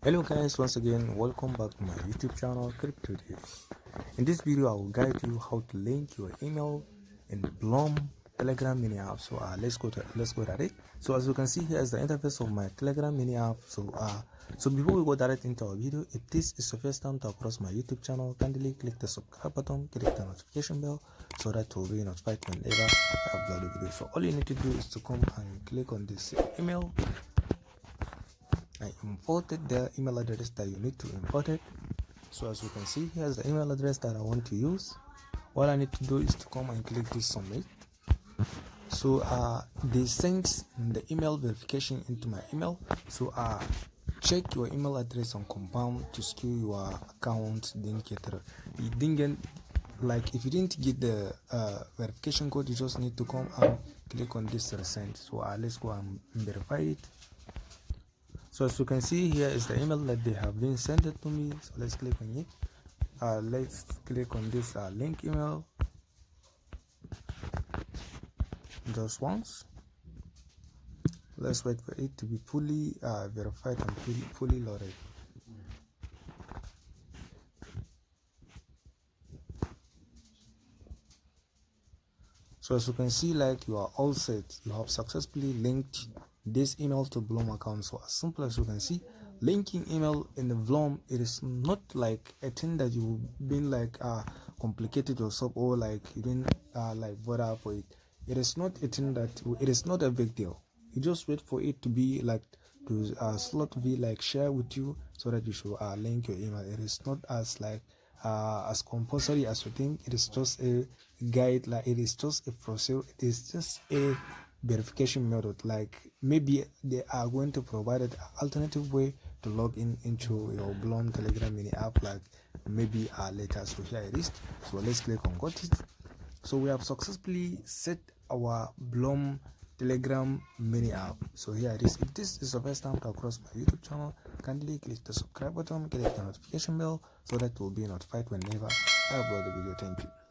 Hello guys, once again welcome back to my YouTube channel Crypto Tips. In this video I will guide you how to link your email in Blum Telegram mini app. So let's go at it. So as you can see, here is the interface of my Telegram mini app. So before we go direct into our video, if this is your first time to across my YouTube channel, kindly click the subscribe button, click the notification bell so that you will be notified whenever I upload a video. So all you need to do is to come and click on this email. I imported the email address that you need to import it. So as you can see, here's the email address that I want to use. All I need to do is to come and click this submit. So they sent the email verification into my email. So check your email address and confirm to secure your account. Like if you didn't get the verification code, you just need to come and click on this resend. So let's go and verify it. So as you can see, here is the email that they have been sent it to me. So let's click on it. Let's click on this link email just once. Let's wait for it to be fully verified and fully loaded. So as you can see, like you are all set. You have successfully linked this email to Blum account. So as simple as you can see, linking email in the Blum, it is not like a thing that you've been like complicated yourself or like you didn't like bother for it. It is not a thing that it is not a big deal. You just wait for it to be like to slot to be like share with you so that you should link your email. It is not as like as compulsory as you think. It is just a guide, like it is just a procedure, it is just a verification method. Like maybe they are going to provide an alternative way to log in into your Blum Telegram mini app, like maybe later. So here it is. So let's click on got it. So we have successfully set our Blum Telegram mini app. So here it is. If this is the first time to across my YouTube channel, kindly click the subscribe button, click the notification bell so that you will be notified whenever I upload the video. Thank you.